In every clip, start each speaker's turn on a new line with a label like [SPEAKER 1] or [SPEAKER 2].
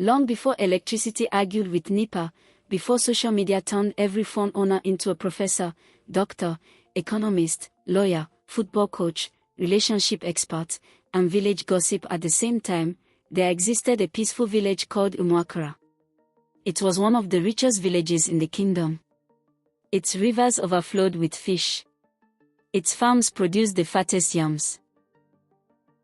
[SPEAKER 1] Long before electricity argued with NEPA, before social media turned every phone owner into a professor, doctor, economist, lawyer, football coach, relationship expert, and village gossip at the same time, there existed a peaceful village called Umu-Akara. It was one of the richest villages in the kingdom. Its rivers overflowed with fish. Its farms produced the fattest yams.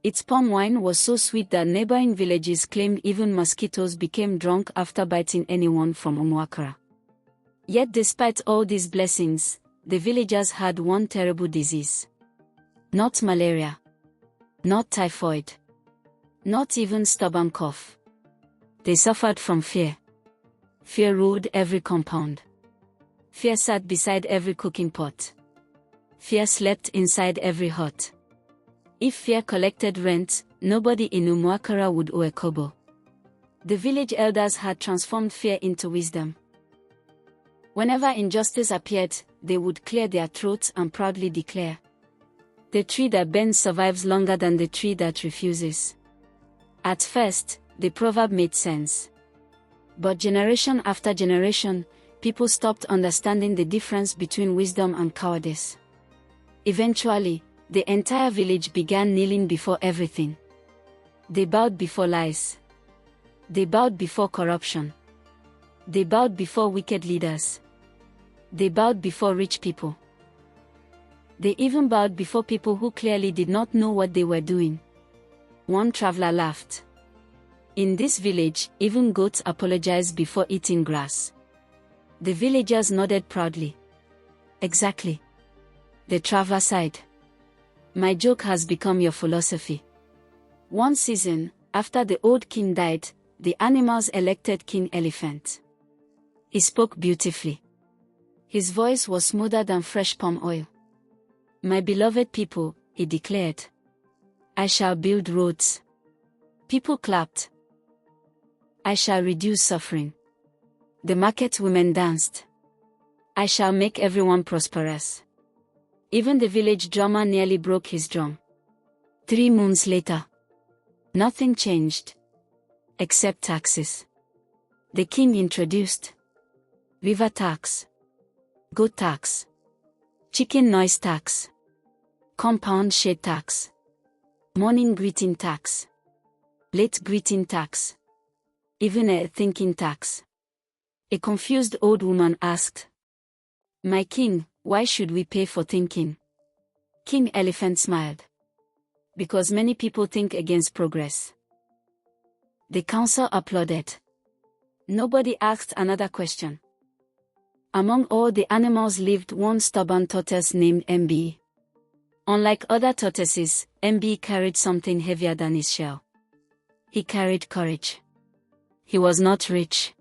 [SPEAKER 1] Its palm wine was so sweet that neighboring villages claimed even mosquitoes became drunk after biting anyone from Umu-Akara. Yet despite all these blessings, the villagers had one terrible disease. Not malaria. Not typhoid. Not even stubborn cough. They suffered from fear. Fear ruled every compound. Fear sat beside every cooking pot. Fear slept inside every hut. If fear collected rent, nobody in Umu-Akara would owe a kobo. The village elders had transformed fear into wisdom. Whenever injustice appeared, they would clear their throats and proudly declare, "The tree that bends survives longer than the tree that refuses." At first, the proverb made sense. But generation after generation, people stopped understanding the difference between wisdom and cowardice. Eventually, the entire village began kneeling before everything. They bowed before lies. They bowed before corruption. They bowed before wicked leaders. They bowed before rich people. They even bowed before people who clearly did not know what they were doing. One traveler laughed. "In this village, even goats apologize before eating grass." The villagers nodded proudly. "Exactly." The traveler sighed. "My joke has become your philosophy." One season, after the old king died, the animals elected King Elephant. He spoke beautifully. His voice was smoother than fresh palm oil. "My beloved people," he declared, "I shall build roads." People clapped. "I shall reduce suffering." The market women danced. "I shall make everyone prosperous." Even the village drummer nearly broke his drum. 3 moons later, nothing changed. Except taxes. The king introduced river tax, goat tax, chicken noise tax, compound shade tax, morning greeting tax, late greeting tax, even a thinking tax. A confused old woman asked, "My king, why should we pay for thinking?" King Elephant smiled. "Because many people think against progress." The council applauded. Nobody asked another question. Among all the animals lived one stubborn tortoise named MB. Unlike other tortoises, MB carried something heavier than his shell. He carried courage. He was not rich.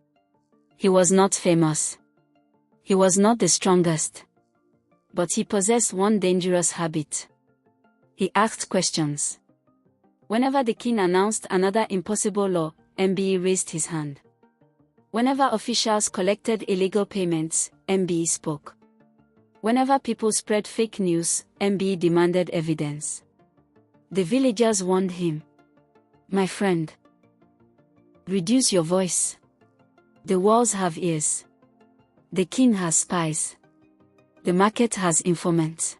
[SPEAKER 1] He was not famous. He was not the strongest. But he possessed one dangerous habit. He asked questions. Whenever the king announced another impossible law, MB raised his hand. Whenever officials collected illegal payments, MB spoke. Whenever people spread fake news, MB demanded evidence. The villagers warned him, "My friend, reduce your voice. The walls have ears. The king has spies. The market has informants.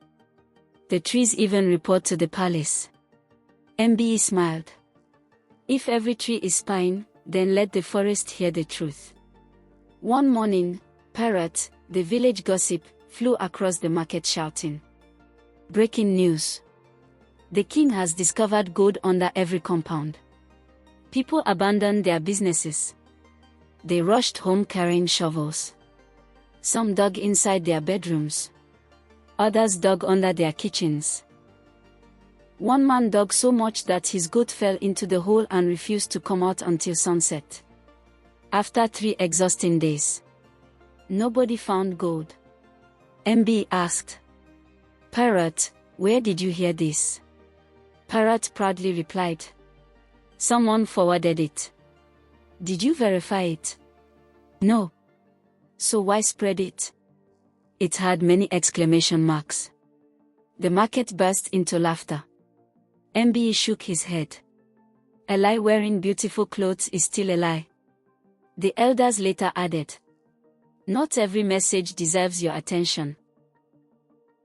[SPEAKER 1] The trees even report to the palace." MB smiled. "If every tree is spying, then let the forest hear the truth." One morning, Parrot, the village gossip, flew across the market shouting, "Breaking news! The king has discovered gold under every compound." People abandoned their businesses. They rushed home carrying shovels. Some dug inside their bedrooms. Others dug under their kitchens. One man dug so much that his goat fell into the hole and refused to come out until sunset. After 3 exhausting days, nobody found gold. MB asked, "Parrot, where did you hear this?" Parrot proudly replied, "Someone forwarded it." "Did you verify it?" "No." "So why spread it?" It had many exclamation marks. The market burst into laughter. MB shook his head. "A lie wearing beautiful clothes is still a lie." The elders later added, "Not every message deserves your attention."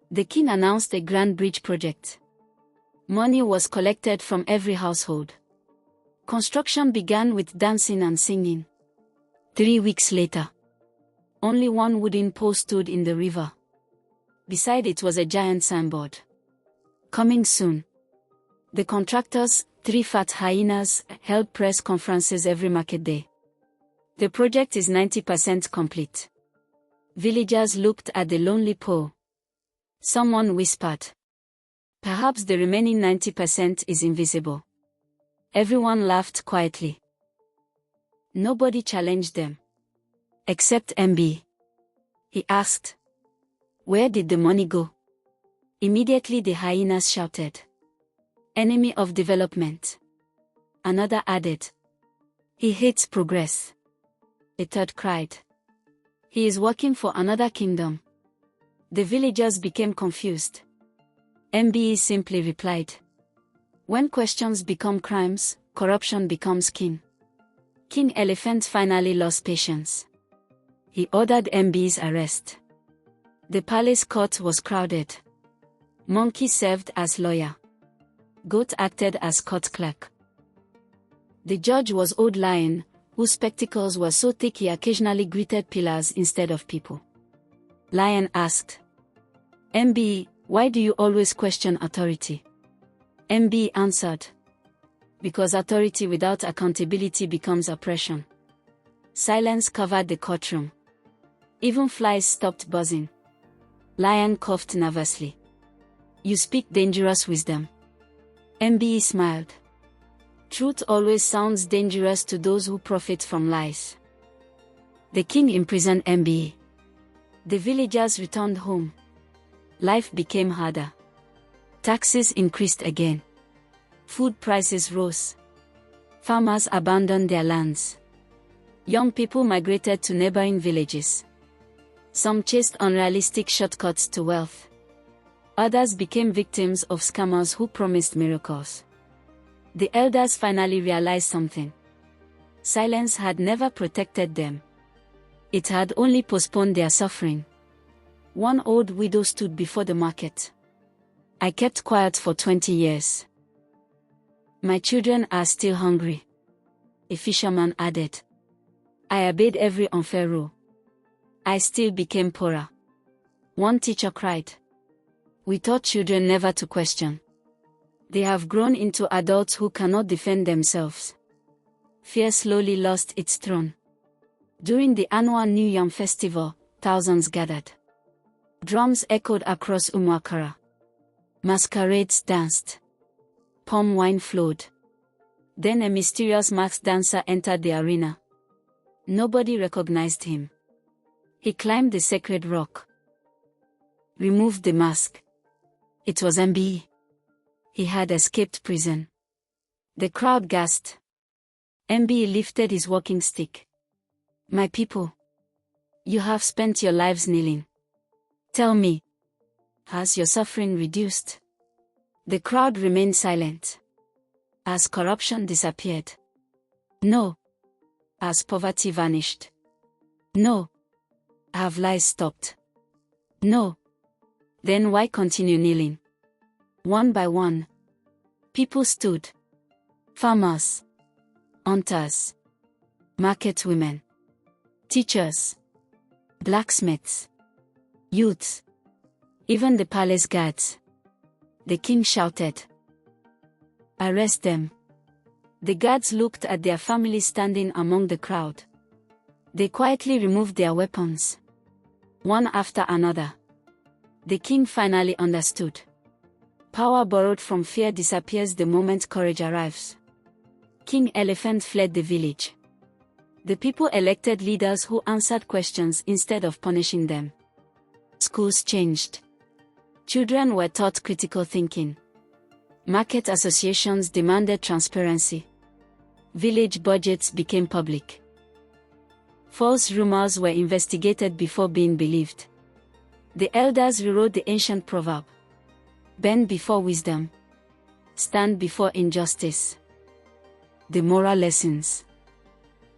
[SPEAKER 1] The king announced a grand bridge project. Money was collected from every household. Construction began with dancing and singing. 3 weeks later, only one wooden pole stood in the river. Beside it was a giant signboard. "Coming soon." The contractors, 3 fat hyenas, held press conferences every market day. The project is 90% complete. Villagers looked at the lonely pole. Someone whispered, "Perhaps the remaining 90% is invisible." Everyone laughed quietly. Nobody challenged them. Except MB. He asked, "Where did the money go?" Immediately the hyenas shouted, "Enemy of development." Another added, "He hates progress." A third cried, "He is working for another kingdom." The villagers became confused. MBE simply replied, "When questions become crimes, corruption becomes king." King Elephant finally lost patience. He ordered MB's arrest. The palace court was crowded. Monkey served as lawyer. Goat acted as court clerk. The judge was Old Lion, whose spectacles were so thick he occasionally greeted pillars instead of people. Lion asked, "MB, why do you always question authority?" MB answered, "Because authority without accountability becomes oppression." Silence covered the courtroom. Even flies stopped buzzing. Lion coughed nervously. "You speak dangerous wisdom." MB smiled. "Truth always sounds dangerous to those who profit from lies." The king imprisoned MB. The villagers returned home. Life became harder. Taxes increased again. Food prices rose. Farmers abandoned their lands. Young people migrated to neighboring villages. Some chased unrealistic shortcuts to wealth. Others became victims of scammers who promised miracles. The elders finally realized something. Silence had never protected them. It had only postponed their suffering. One old widow stood before the market. "I kept quiet for 20 years. My children are still hungry." A fisherman added, "I obeyed every unfair rule. I still became poorer." One teacher cried, "We taught children never to question. They have grown into adults who cannot defend themselves." Fear slowly lost its throne. During the annual New Yam festival, thousands gathered. Drums echoed across Umu-Akara. Masquerades danced. Palm wine flowed. Then a mysterious masked dancer entered the arena. Nobody recognized him. He climbed the sacred rock. Removed the mask. It was MB. He had escaped prison. The crowd gasped. MB lifted his walking stick. "My people, you have spent your lives kneeling. Tell me, has your suffering reduced?" The crowd remained silent. Has corruption disappeared? No. Has poverty vanished? No. Have lies stopped? No. Then why continue kneeling? One by one, people stood. Farmers, hunters, market women, teachers, blacksmiths, youths, even the palace guards. The king shouted, "Arrest them." The guards looked at their families standing among the crowd. They quietly removed their weapons. One after another. The king finally understood. Power borrowed from fear disappears the moment courage arrives. King Elephant fled the village. The people elected leaders who answered questions instead of punishing them. Schools changed. Children were taught critical thinking. Market associations demanded transparency. Village budgets became public. False rumors were investigated before being believed. The elders rewrote the ancient proverb, "Bend before wisdom, stand before injustice." The moral lessons.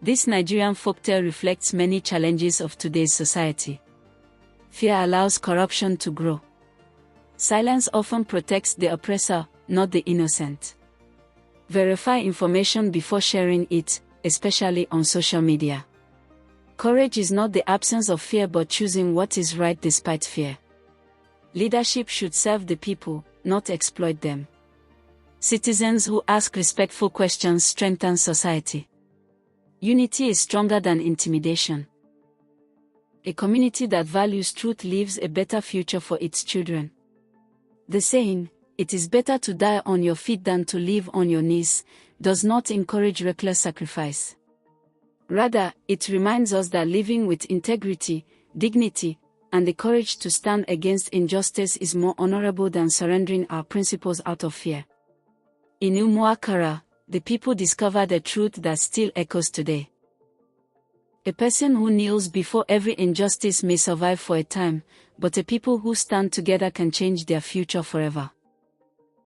[SPEAKER 1] This Nigerian folktale reflects many challenges of today's society. Fear allows corruption to grow. Silence often protects the oppressor, not the innocent. Verify information before sharing it, especially on social media. Courage is not the absence of fear but choosing what is right despite fear. Leadership should serve the people, not exploit them. Citizens who ask respectful questions strengthen society. Unity is stronger than intimidation. A community that values truth leaves a better future for its children. The saying, "It is better to die on your feet than to live on your knees," does not encourage reckless sacrifice. Rather, it reminds us that living with integrity, dignity, and the courage to stand against injustice is more honorable than surrendering our principles out of fear. In Umu-Akara, the people discovered a truth that still echoes today. A person who kneels before every injustice may survive for a time, but a people who stand together can change their future forever.